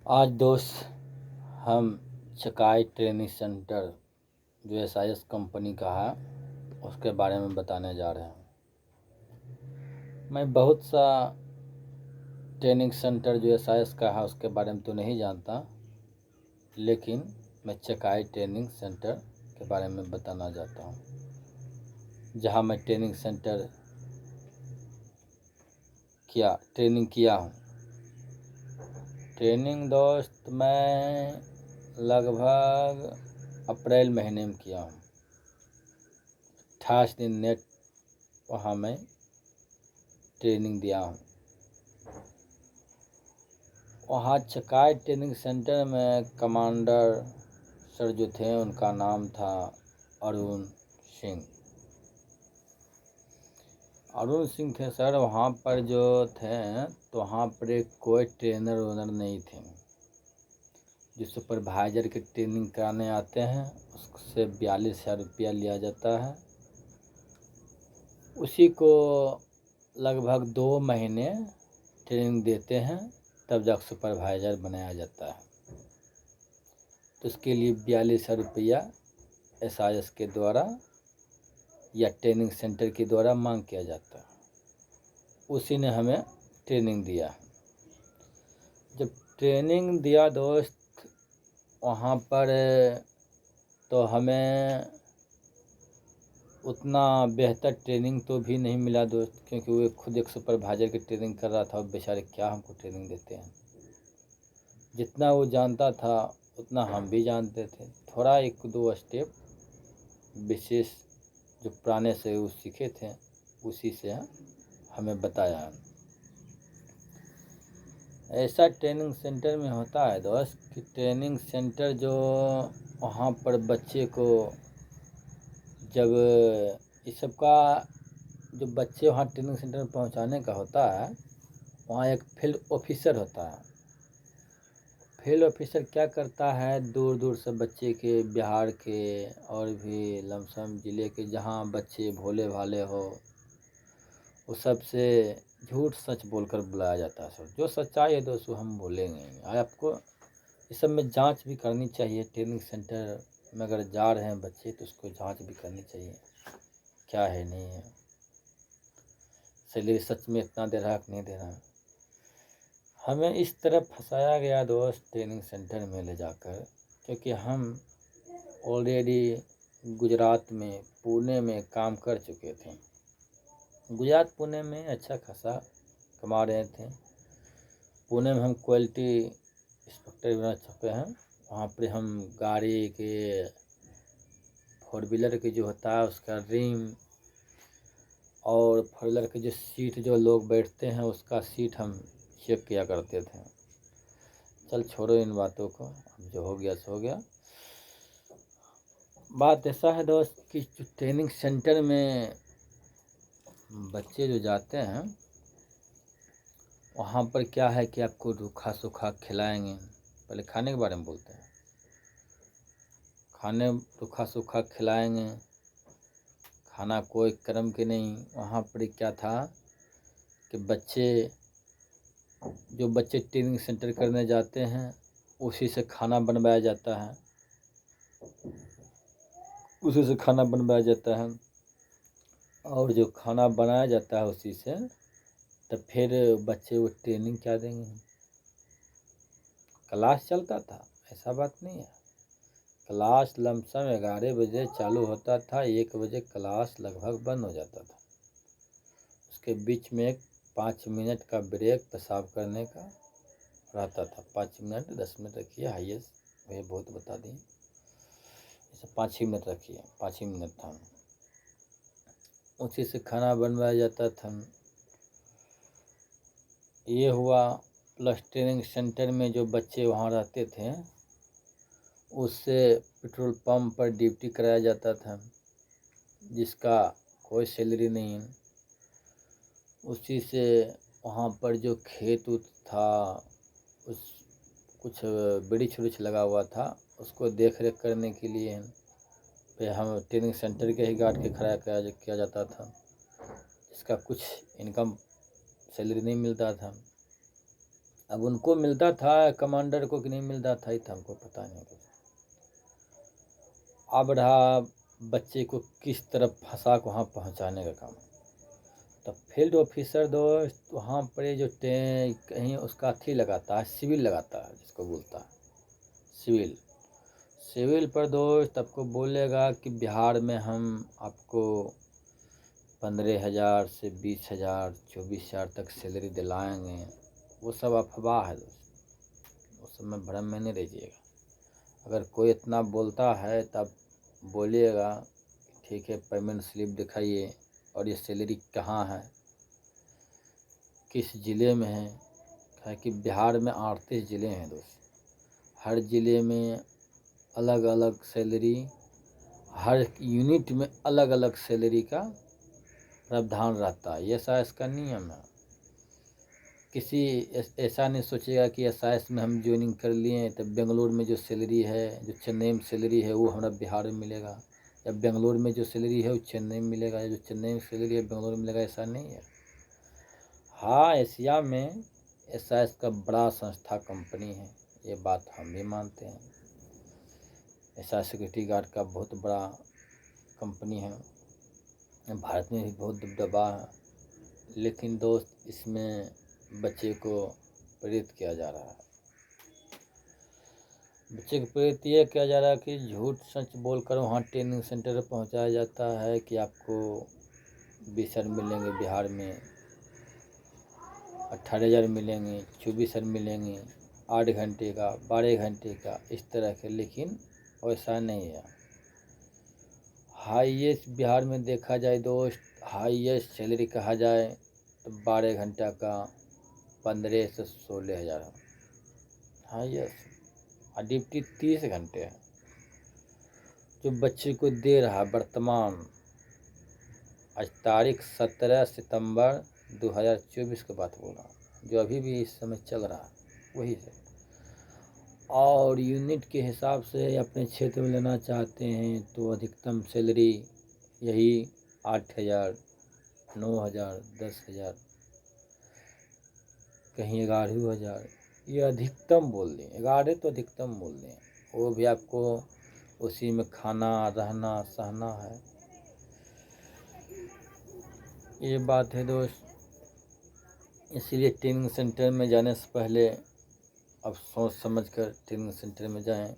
आज दोस्त हम चकाई ट्रेनिंग सेंटर जो एसआईएस कंपनी का है उसके बारे में बताने जा रहे हैं। मैं बहुत सा ट्रेनिंग सेंटर जो एसआईएस का है उसके बारे में तो नहीं जानता, लेकिन मैं चकाई ट्रेनिंग सेंटर के बारे में बताना चाहता हूँ, जहाँ मैं ट्रेनिंग किया हूँ। ट्रेनिंग दोस्त मैं लगभग अप्रैल महीने में किया हूँ। 28 दिन नेट वहाँ मैं ट्रेनिंग दिया हूँ। वहाँ चकाई ट्रेनिंग सेंटर में कमांडर सर जो थे उनका नाम था अरुण सिंह। अरुण सिंह थे सर। वहाँ पर जो थे तो वहाँ पर कोई ट्रेनर वोनर नहीं थे। जो सुपरवाइज़र की ट्रेनिंग कराने आते हैं उससे 42,000 रुपया लिया जाता है। उसी को लगभग 2 महीने ट्रेनिंग देते हैं, तब जाकर सुपरवाइज़र बनाया जाता है। तो उसके लिए 42,000 रुपया एसआईएस के द्वारा या ट्रेनिंग सेंटर के द्वारा मांग किया जाता है। उसी ने हमें ट्रेनिंग दिया। जब ट्रेनिंग दिया दोस्त वहाँ पर, तो हमें उतना बेहतर ट्रेनिंग तो भी नहीं मिला दोस्त, क्योंकि वो खुद एक सुपरवाइज़र की ट्रेनिंग कर रहा था और बेचारे क्या हमको ट्रेनिंग देते हैं। जितना वो जानता था उतना हम भी जानते थे। थोड़ा 1-2 स्टेप विशेष जो पुराने से वो सीखे थे उसी से हमें बताया। ऐसा ट्रेनिंग सेंटर में होता है दोस्त कि ट्रेनिंग सेंटर जो वहाँ पर बच्चे को जब इस सब का जो बच्चे वहाँ ट्रेनिंग सेंटर में पहुँचाने का होता है, वहाँ एक फील्ड ऑफिसर होता है। फील्ड ऑफिसर क्या करता है, दूर दूर से बच्चे के, बिहार के और भी लमसम ज़िले के जहाँ बच्चे भोले भाले हो, वो सबसे झूठ सच बोलकर बुलाया जाता है सर। जो सच्चाई है दोस्तों हम बोलेंगे। आपको इस सब में जांच भी करनी चाहिए। ट्रेनिंग सेंटर में अगर जा रहे हैं बच्चे तो उसको जांच भी करनी चाहिए, क्या है नहीं है, सैलरी सच में इतना दे रहा है कि नहीं दे रहा है। हमें इस तरह फंसाया गया दोस्त ट्रेनिंग सेंटर में ले जाकर, क्योंकि हम ऑलरेडी गुजरात में, पुणे में काम कर चुके थे। गुजरात पुणे में अच्छा खासा कमा रहे थे। पुणे में हम क्वालिटी इंस्पेक्टर बना चुके हैं। वहाँ पर हम गाड़ी के 4 व्हीलर के जो होता है उसका रिम और 4 व्हीलर के जो सीट जो लोग बैठते हैं उसका सीट हम चेक किया करते थे। चल छोड़ो इन बातों को, अब जो हो गया सो हो गया। बात ऐसा है दोस्त कि जो ट्रेनिंग सेंटर में बच्चे जो जाते हैं वहाँ पर क्या है कि आपको रूखा सूखा खिलाएंगे। पहले खाने के बारे में बोलते हैं। खाने रूखा सूखा खिलाएंगे, खाना कोई क्रम के नहीं। वहाँ पर क्या था कि जो बच्चे ट्रेनिंग सेंटर करने जाते हैं उसी से खाना बनवाया जाता है, उसी से खाना बनवाया जाता है। और जो खाना बनाया जाता है उसी से, तब फिर बच्चे वो ट्रेनिंग क्या देंगे। क्लास चलता था, ऐसा बात नहीं है। क्लास लमसम 11 बजे चालू होता था, 1 बजे क्लास लगभग बंद हो जाता था। उसके बीच में एक 5 मिनट का ब्रेक पेशाब करने का रहता था। 5 मिनट 10 मिनट रखिए हाईएस्ट, वही बहुत बता दिए। जैसे 5 ही मिनट रखिए, 5 ही मिनट था। उसी से खाना बनवाया जाता था। ये हुआ। प्लस ट्रेनिंग सेंटर में जो बच्चे वहाँ रहते थे उससे पेट्रोल पंप पर ड्यूटी कराया जाता था, जिसका कोई सैलरी नहीं है। उसी से वहाँ पर जो खेत उत था, उस कुछ वृक्ष वृक्ष लगा हुआ था, उसको देख रेख करने के लिए फिर हम ट्रेनिंग सेंटर के ही गार्ड के खड़ा किया जाता था, जिसका कुछ इनकम सैलरी नहीं मिलता था। अब उनको मिलता था कमांडर को कि नहीं मिलता था, ये तो हमको पता नहीं दोस्त। अब रहा बच्चे को किस तरफ फंसा के वहाँ पहुँचाने का काम। तो फील्ड ऑफिसर दोस्त वहाँ पर जो कहीं उसका अथी लगाता है, सिविल लगाता है, जिसको बोलता है सिविल पर दोस्त आपको बोलेगा कि बिहार में हम आपको 15,000 से 20,000 24,000 तक सैलरी दिलाएंगे। वो सब अफवाह है दोस्त, उस सब में भ्रम में नहीं रहिएगा। अगर कोई इतना बोलता है तब बोलिएगा ठीक है, पेमेंट स्लिप दिखाइए और ये सैलरी कहाँ है, किस ज़िले में है कि बिहार में 38 ज़िले हैं दोस्त। हर ज़िले में अलग अलग सैलरी, हर यूनिट में अलग अलग सैलरी का प्रावधान रहता है। ये एसआईएस का नियम है। किसी ऐसा नहीं सोचेगा कि एसआईएस में हम ज्वाइनिंग कर लिए तो बेंगलोर में जो सैलरी है, जो चेन्नई में सैलरी है वो हमारा बिहार में मिलेगा, या बेंगलोर में जो सैलरी है वो चेन्नई में मिलेगा, या जो चेन्नई में सैलरी है बेंगलोर में मिलेगा। ऐसा नहीं है। हाँ, एशिया में एसआईएस का बड़ा संस्था कंपनी है, ये बात हम भी मानते हैं। एसआईएस सिक्योरिटी गार्ड का बहुत बड़ा कंपनी है, भारत में भी बहुत दबदबा है। लेकिन दोस्त इसमें बच्चे को प्रेरित किया जा रहा है। बच्चे को प्रेरित ये किया जा रहा है कि झूठ सच बोलकर वहाँ ट्रेनिंग सेंटर पर पहुँचाया जाता है कि आपको 20,000 मिलेंगे बिहार में, 18,000 मिलेंगे, 24,000 मिलेंगे, 8 घंटे का, 12 घंटे का, इस तरह के। लेकिन वैसा नहीं है। हाईएस्ट बिहार में देखा जाए दोस्त, हाईएस्ट सैलरी कहा जाए तो 12 घंटा का 15 से 16,000 हाईएस्ट, और ड्यूटी 30 घंटे है। जो बच्चे को दे रहा वर्तमान, आज तारीख 17 सितंबर 2024 की बात बोल रहा हूँ, जो अभी भी इस समय चल रहा है वही है। और यूनिट के हिसाब से अपने क्षेत्र में लेना चाहते हैं तो अधिकतम सैलरी यही 8,000, 9,000, 10,000, कहीं 11,000, ये अधिकतम बोल दें। 11 तो अधिकतम बोल दें, वो भी आपको उसी में खाना रहना सहना है। ये बात है दोस्त। इसीलिए ट्रेनिंग सेंटर में जाने से पहले अब सोच समझ कर ट्रेनिंग सेंटर में जाएं।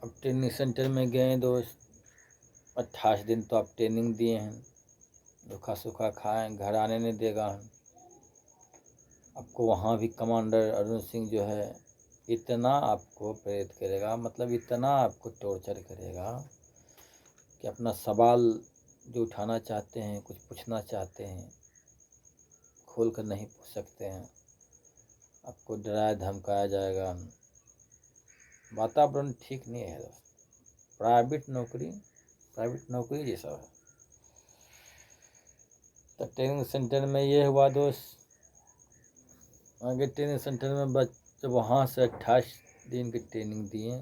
अब ट्रेनिंग सेंटर में गए दोस्त, 28 दिन तो आप ट्रेनिंग दिए हैं, रूखा सूखा खाएं, घर आने नहीं देगा। आपको वहाँ भी कमांडर अरुण सिंह जो है इतना आपको प्रेरित करेगा, मतलब इतना आपको टॉर्चर करेगा कि अपना सवाल जो उठाना चाहते हैं, कुछ पूछना चाहते हैं, खोल कर नहीं पूछ सकते हैं। आपको डराया धमकाया जाएगा। वातावरण ठीक नहीं है दोस्त। प्राइवेट नौकरी जैसा है। तो ट्रेनिंग सेंटर में ये हुआ दोस्त। आगे ट्रेनिंग सेंटर में जब वहाँ से 28 दिन की ट्रेनिंग दिए,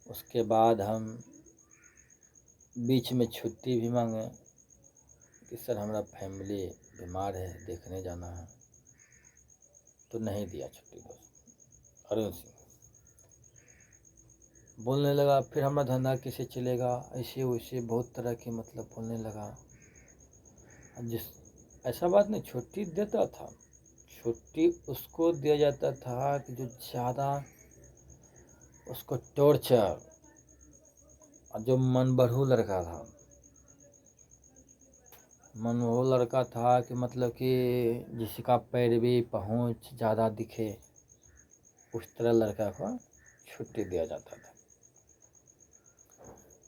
उसके बाद हम बीच में छुट्टी भी मांगे कि सर हमारा फैमिली बीमार है, देखने जाना है, तो नहीं दिया छुट्टी दोस्त। अरुण सिंह बोलने लगा फिर हमारा धंधा कैसे चलेगा, ऐसे वैसे बहुत तरह के मतलब बोलने लगा। जिस ऐसा बात नहीं, छुट्टी देता था, छुट्टी उसको दिया जाता था कि जो ज़्यादा उसको टॉर्चर, और जो मन बढ़ू लड़का था, मन वो लड़का था कि मतलब कि जिसका पैरवी पहुँच ज़्यादा दिखे, उस तरह लड़का को छुट्टी दिया जाता था।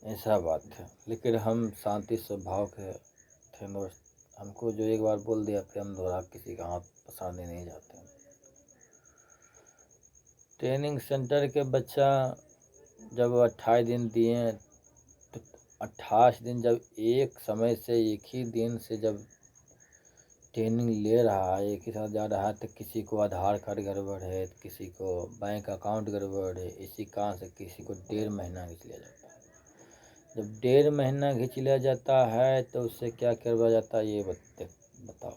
ऐसा बात है। लेकिन हम शांति स्वभाव के थे दोस्त। हमको जो एक बार बोल दिया फिर हम दोबारा किसी का हाथ पसारने नहीं जाते। ट्रेनिंग सेंटर के बच्चा जब 28 दिन दिए तो 28 दिन जब एक समय से एक ही दिन से जब ट्रेनिंग ले रहा है, एक ही साथ जा रहा है, तो किसी को आधार कार्ड गड़बड़ है, तो किसी को बैंक अकाउंट गड़बड़ है, इसी कारण से किसी को 1.5 महीना खींच लिया जाता है। जब 1.5 महीना खींच लिया जाता है तो उससे क्या करवाया जाता है ये बताओ।